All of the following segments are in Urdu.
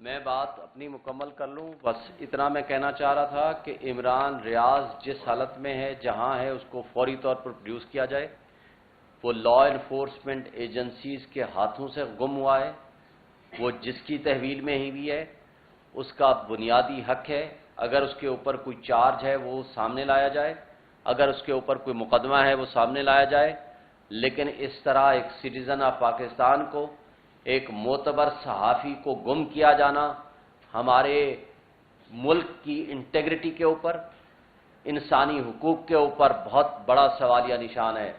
میں بات اپنی مکمل کر لوں، بس اتنا میں کہنا چاہ رہا تھا کہ عمران ریاض جس حالت میں ہے، جہاں ہے، اس کو فوری طور پر پروڈیوس کیا جائے۔ وہ لا انفورسمنٹ ایجنسیز کے ہاتھوں سے گم ہوا ہے، وہ جس کی تحویل میں ہی بھی ہے، اس کا بنیادی حق ہے اگر اس کے اوپر کوئی چارج ہے وہ سامنے لایا جائے، اگر اس کے اوپر کوئی مقدمہ ہے وہ سامنے لایا جائے۔ لیکن اس طرح ایک سٹیزن آف پاکستان کو، ایک معتبر صحافی کو گم کیا جانا ہمارے ملک کی انٹیگریٹی کے اوپر، انسانی حقوق کے اوپر بہت بڑا سوالیہ نشان ہے۔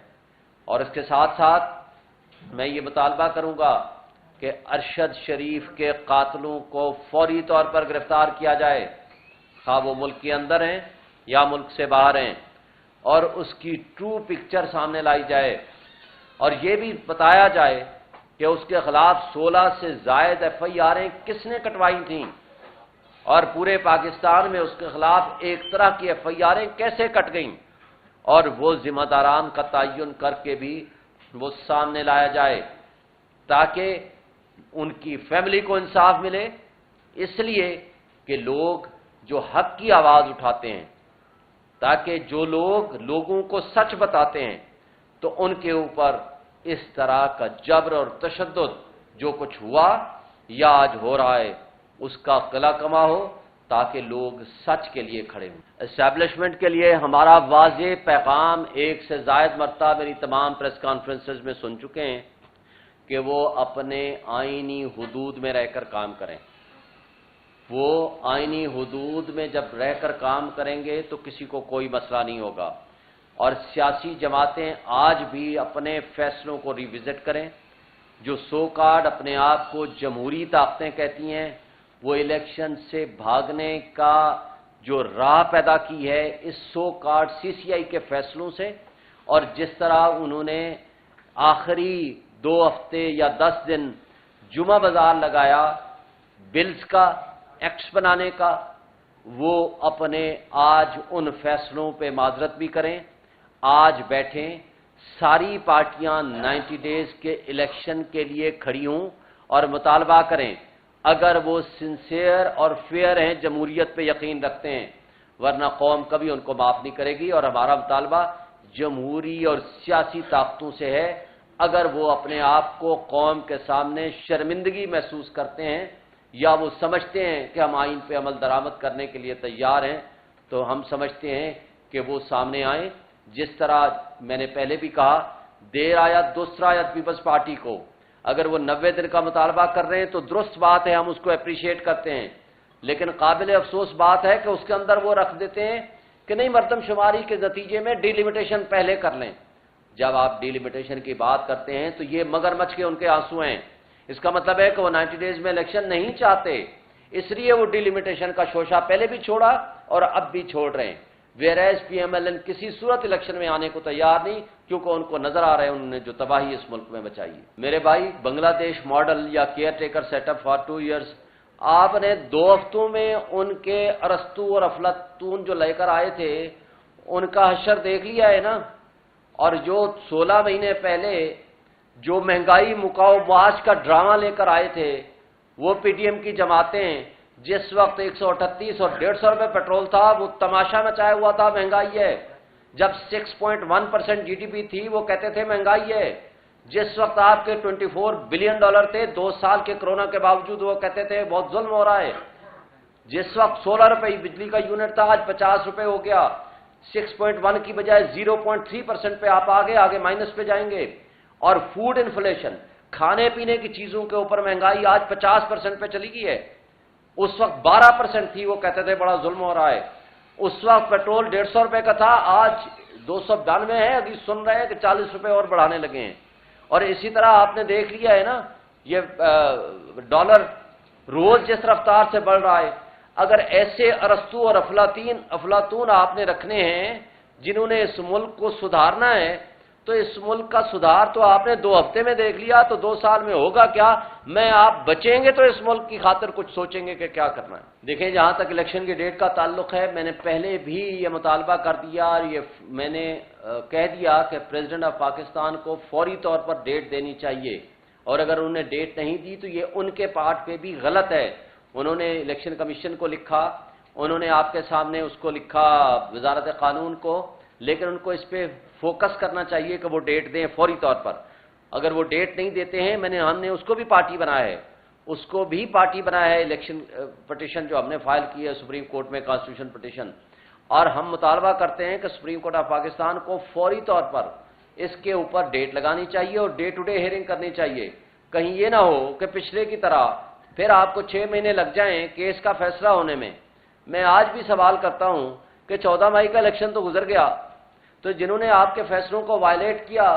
اور اس کے ساتھ ساتھ میں یہ مطالبہ کروں گا کہ ارشد شریف کے قاتلوں کو فوری طور پر گرفتار کیا جائے، خواہ وہ ملک کے اندر ہیں یا ملک سے باہر ہیں، اور اس کی ٹرو پکچر سامنے لائی جائے، اور یہ بھی بتایا جائے کہ اس کے خلاف 16 سے زائد FIRیں کس نے کٹوائی تھیں، اور پورے پاکستان میں اس کے خلاف ایک طرح کی FIRیں کیسے کٹ گئیں، اور وہ ذمہ داران کا تعین کر کے بھی وہ سامنے لایا جائے تاکہ ان کی فیملی کو انصاف ملے۔ اس لیے کہ لوگ جو حق کی آواز اٹھاتے ہیں، تاکہ جو لوگ لوگوں کو سچ بتاتے ہیں، تو ان کے اوپر اس طرح کا جبر اور تشدد جو کچھ ہوا یا آج ہو رہا ہے اس کا قلع کما ہو، تاکہ لوگ سچ کے لیے کھڑے ہوں۔ اسٹیبلشمنٹ کے لیے ہمارا واضح پیغام ایک سے زائد مرتبہ میری تمام پریس کانفرنسز میں سن چکے ہیں کہ وہ اپنے آئینی حدود میں رہ کر کام کریں۔ وہ آئینی حدود میں جب رہ کر کام کریں گے تو کسی کو کوئی مسئلہ نہیں ہوگا، اور سیاسی جماعتیں آج بھی اپنے فیصلوں کو ریوزٹ کریں۔ جو سو کارڈ اپنے آپ کو جمہوری طاقتیں کہتی ہیں، وہ الیکشن سے بھاگنے کا جو راہ پیدا کی ہے اس سو کارڈ CCI کے فیصلوں سے، اور جس طرح انہوں نے آخری 2 ہفتے یا 10 دن جمعہ بازار لگایا بلز کا، ایکٹس بنانے کا، وہ اپنے آج ان فیصلوں پہ معذرت بھی کریں۔ آج بیٹھیں، ساری پارٹیاں 90 ڈیز کے الیکشن کے لیے کھڑی ہوں اور مطالبہ کریں، اگر وہ سنسیئر اور فیئر ہیں، جمہوریت پہ یقین رکھتے ہیں، ورنہ قوم کبھی ان کو معاف نہیں کرے گی۔ اور ہمارا مطالبہ جمہوری اور سیاسی طاقتوں سے ہے، اگر وہ اپنے آپ کو قوم کے سامنے شرمندگی محسوس کرتے ہیں یا وہ سمجھتے ہیں کہ ہم آئین پہ عمل درآمد کرنے کے لیے تیار ہیں، تو ہم سمجھتے ہیں کہ وہ سامنے آئیں۔ جس طرح میں نے پہلے بھی کہا، دیر آیت دوسرا آیت پیپلز پارٹی کو اگر وہ 90 دن کا مطالبہ کر رہے ہیں تو درست بات ہے، ہم اس کو اپریشیٹ کرتے ہیں، لیکن قابل افسوس بات ہے کہ اس کے اندر وہ رکھ دیتے ہیں کہ نہیں، مردم شماری کے نتیجے میں ڈی لیمیٹیشن پہلے کر لیں۔ جب آپ ڈی لیمیٹیشن کی بات کرتے ہیں تو یہ مگر مچھ کے ان کے آنسو ہیں، اس کا مطلب ہے کہ وہ 90 ڈیز میں الیکشن نہیں چاہتے، اس لیے وہ ڈی لیمیٹیشن کا شوشہ پہلے بھی چھوڑا اور اب بھی چھوڑ رہے ہیں۔ ویئرز PMLN کسی صورت الیکشن میں آنے کو تیار نہیں، کیونکہ ان کو نظر آ رہا ہے انہوں نے جو تباہی اس ملک میں بچائی ہے۔ میرے بھائی، بنگلہ دیش ماڈل یا caretaker set up for 2 years, آپ نے 2 ہفتوں میں ان کے ارسطو اور افلاطون جو لے کر آئے تھے ان کا حشر دیکھ لیا ہے نا، اور جو 16 مہینے پہلے جو مہنگائی مکاؤ معاش کا ڈرامہ لے کر آئے تھے وہ PTM کی جماعتیں، جس وقت 138 اور 150 روپے پیٹرول تھا، وہ تماشا مچایا ہوا تھا مہنگائی ہے۔ جب 6.1% GDP تھی وہ کہتے تھے مہنگائی ہے۔ جس وقت آپ کے $24 بلین تھے 2 سال کے کرونا کے باوجود، وہ کہتے تھے بہت ظلم ہو رہا ہے۔ جس وقت 16 روپے بجلی کا یونٹ تھا، آج 50 روپے ہو گیا۔ 6.1 کی بجائے 0.3% پہ آپ آگے مائنس پہ جائیں گے۔ اور فوڈ انفلیشن، کھانے پینے کی چیزوں کے اوپر مہنگائی آج 50% پہ چلی گئی ہے، اس وقت 12% تھی، وہ کہتے تھے بڑا ظلم ہو رہا ہے۔ اس وقت پیٹرول 150 روپے کا تھا، آج 292 ہے، ابھی سن رہے ہیں کہ 40 روپے اور بڑھانے لگے ہیں۔ اور اسی طرح آپ نے دیکھ لیا ہے نا، یہ ڈالر روز جس رفتار سے بڑھ رہا ہے۔ اگر ایسے ارسطو اور افلاطون آپ نے رکھنے ہیں جنہوں نے اس ملک کو سدھارنا ہے، تو اس ملک کا سدھار تو آپ نے 2 ہفتے میں دیکھ لیا، تو 2 سال میں ہوگا کیا؟ میں آپ بچیں گے تو اس ملک کی خاطر کچھ سوچیں گے کہ کیا کرنا ہے۔ دیکھیں، جہاں تک الیکشن کی ڈیٹ کا تعلق ہے، میں نے پہلے بھی یہ مطالبہ کر دیا اور یہ میں نے کہہ دیا کہ پریزیڈنٹ آف پاکستان کو فوری طور پر ڈیٹ دینی چاہیے، اور اگر انہوں نے ڈیٹ نہیں دی تو یہ ان کے پارٹ پہ بھی غلط ہے۔ انہوں نے الیکشن کمیشن کو لکھا، انہوں نے آپ کے سامنے اس کو لکھا وزارت قانون کو، لیکن ان کو اس پہ فوکس کرنا چاہیے کہ وہ ڈیٹ دیں فوری طور پر۔ اگر وہ ڈیٹ نہیں دیتے ہیں، ہم نے اس کو بھی پارٹی بنایا ہے، اس کو بھی پارٹی بنایا ہے، الیکشن پٹیشن جو ہم نے فائل کی ہے سپریم کورٹ میں، کانسٹیٹیوشن پٹیشن، اور ہم مطالبہ کرتے ہیں کہ سپریم کورٹ آف پاکستان کو فوری طور پر اس کے اوپر ڈیٹ لگانی چاہیے اور ڈے ٹو ڈے ہیئرنگ کرنی چاہیے۔ کہیں یہ نہ ہو کہ پچھلے کی طرح پھر آپ کو 6 مہینے لگ جائیں کیس کا فیصلہ ہونے میں۔ میں آج بھی سوال کرتا ہوں کہ 14 مئی کا الیکشن تو گزر گیا، تو جنہوں نے آپ کے فیصلوں کو وائلیٹ کیا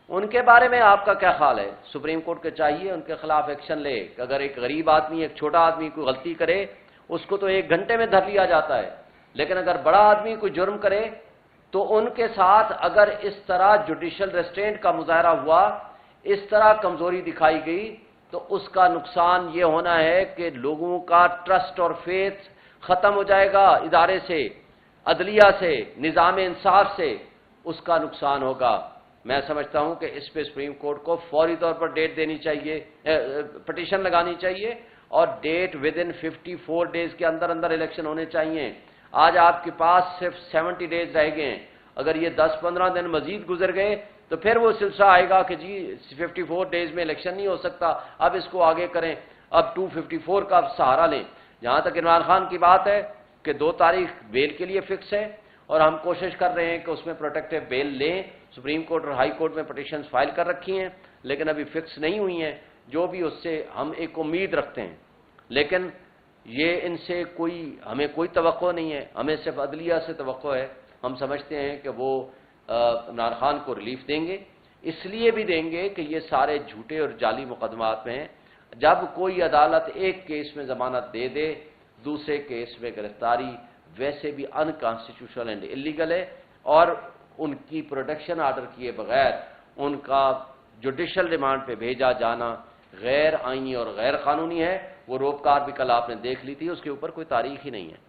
ان کے بارے میں آپ کا کیا خیال ہے؟ سپریم کورٹ کے چاہیے ان کے خلاف ایکشن لے کہ اگر ایک غریب آدمی، ایک چھوٹا آدمی کوئی غلطی کرے اس کو تو 1 گھنٹے میں دھر لیا جاتا ہے، لیکن اگر بڑا آدمی کوئی جرم کرے تو ان کے ساتھ اگر اس طرح جوڈیشل ریسٹرینٹ کا مظاہرہ ہوا، اس طرح کمزوری دکھائی گئی، تو اس کا نقصان یہ ہونا ہے کہ لوگوں کا ٹرسٹ اور فیتھ ختم ہو جائے گا ادارے سے، عدلیہ سے، نظام انصاف سے، اس کا نقصان ہوگا۔ میں سمجھتا ہوں کہ اس پہ سپریم کورٹ کو فوری طور پر ڈیٹ دینی چاہیے، پٹیشن لگانی چاہیے، اور ڈیٹ ود ان 54 ڈیز کے اندر اندر الیکشن ہونے چاہیے۔ آج آپ کے پاس صرف 70 ڈیز رہ گئے ہیں، اگر یہ 10-15 دن مزید گزر گئے تو پھر وہ سلسلہ آئے گا کہ جی 54 ڈیز میں الیکشن نہیں ہو سکتا، اب اس کو آگے کریں، اب 254 کا سہارا لیں۔ جہاں تک عمران خان کی بات ہے کہ 2 تاریخ بیل کے لیے فکس ہے، اور ہم کوشش کر رہے ہیں کہ اس میں پروٹیکٹیو بیل لیں۔ سپریم کورٹ اور ہائی کورٹ میں پٹیشنز فائل کر رکھی ہیں لیکن ابھی فکس نہیں ہوئی ہیں، جو بھی اس سے ہم ایک امید رکھتے ہیں، لیکن یہ ان سے ہمیں کوئی توقع نہیں ہے، ہمیں صرف عدلیہ سے توقع ہے۔ ہم سمجھتے ہیں کہ وہ عمران خان کو ریلیف دیں گے، اس لیے بھی دیں گے کہ یہ سارے جھوٹے اور جعلی مقدمات میں ہیں۔ جب کوئی عدالت ایک کیس میں ضمانت دے دے، دوسرے کیس میں گرفتاری ویسے بھی انکانسٹیٹیوشنل اینڈ اللیگل ہے، اور ان کی پروٹیکشن آرڈر کیے بغیر ان کا جوڈیشل ریمانڈ پہ بھیجا جانا غیر آئینی اور غیر قانونی ہے۔ وہ روپکار بھی کل آپ نے دیکھ لی تھی، اس کے اوپر کوئی تاریخ ہی نہیں ہے۔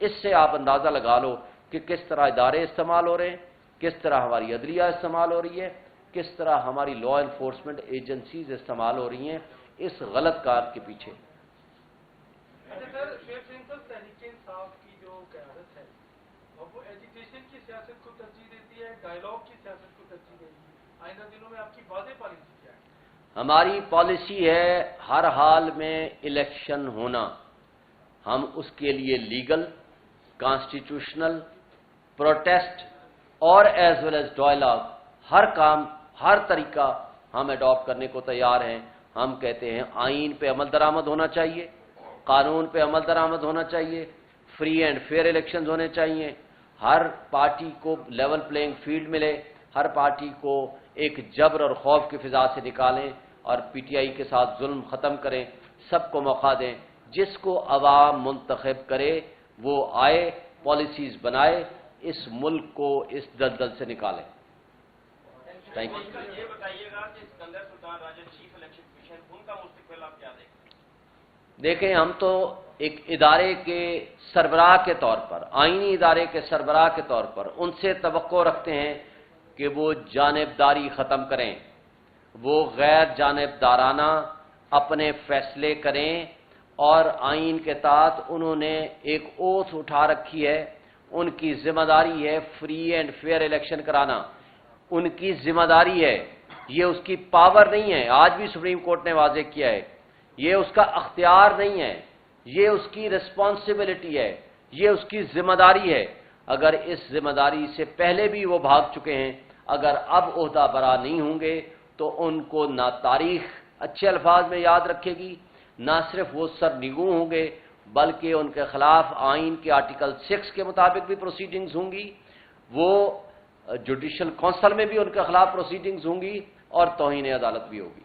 اس سے آپ اندازہ لگا لو کہ کس طرح ادارے استعمال ہو رہے ہیں، کس طرح ہماری عدلیہ استعمال ہو رہی ہے، کس طرح ہماری لا انفورسمنٹ ایجنسیز استعمال ہو رہی ہیں اس غلط کار کے پیچھے۔ تحریک انصاف کی جو قیادت ہے وہ ایجوکیشن کی سیاست کو ترجیح دیتی ہے، ڈائیلاگ کی سیاست کو ترجیح دیتی ہے، آئندہ دنوں میں آپ کی واضح پالیسی کیا ہے؟ ہماری پالیسی ہے ہر حال میں الیکشن ہونا، ہم اس کے لیے لیگل، کانسٹیٹیوشنل، پروٹیسٹ اور ایز ویل ایز ڈائیلاگ ہر کام، ہر طریقہ ہم اڈاپٹ کرنے کو تیار ہیں۔ ہم کہتے ہیں آئین پہ عمل درآمد ہونا چاہیے، قانون پہ عمل درآمد ہونا چاہیے، فری اینڈ فیئر الیکشنز ہونے چاہیے، ہر پارٹی کو لیول پلینگ فیلڈ ملے، ہر پارٹی کو ایک جبر اور خوف کی فضا سے نکالیں اور پی ٹی آئی کے ساتھ ظلم ختم کریں، سب کو موقع دیں، جس کو عوام منتخب کرے وہ آئے، پالیسیز بنائے، اس ملک کو اس دلدل سے نکالیں۔ Thank you. یہ بتائیے گا کہ اسکندر سلطان راجہ چیف الیکشن کمیشن، ان کا مستقبل آپ کیا دیکھیں؟ دیکھیں، ہم تو ایک ادارے کے سربراہ کے طور پر، آئینی ادارے کے سربراہ کے طور پر ان سے توقع رکھتے ہیں کہ وہ جانبداری ختم کریں، وہ غیر جانبدارانہ اپنے فیصلے کریں، اور آئین کے تحت انہوں نے ایک اوتھ اٹھا رکھی ہے، ان کی ذمہ داری ہے فری اینڈ فیئر الیکشن کرانا، ان کی ذمہ داری ہے، یہ اس کی پاور نہیں ہے۔ آج بھی سپریم کورٹ نے واضح کیا ہے یہ اس کا اختیار نہیں ہے، یہ اس کی ریسپانسبلٹی ہے، یہ اس کی ذمہ داری ہے۔ اگر اس ذمہ داری سے پہلے بھی وہ بھاگ چکے ہیں، اگر اب عہدہ برا نہیں ہوں گے تو ان کو نہ تاریخ اچھے الفاظ میں یاد رکھے گی، نہ صرف وہ سرنگوں ہوں گے بلکہ ان کے خلاف آئین کے آرٹیکل 6 کے مطابق بھی پروسیڈنگز ہوں گی، وہ جوڈیشل کونسل میں بھی ان کے خلاف پروسیڈنگز ہوں گی، اور توہین عدالت بھی ہوگی۔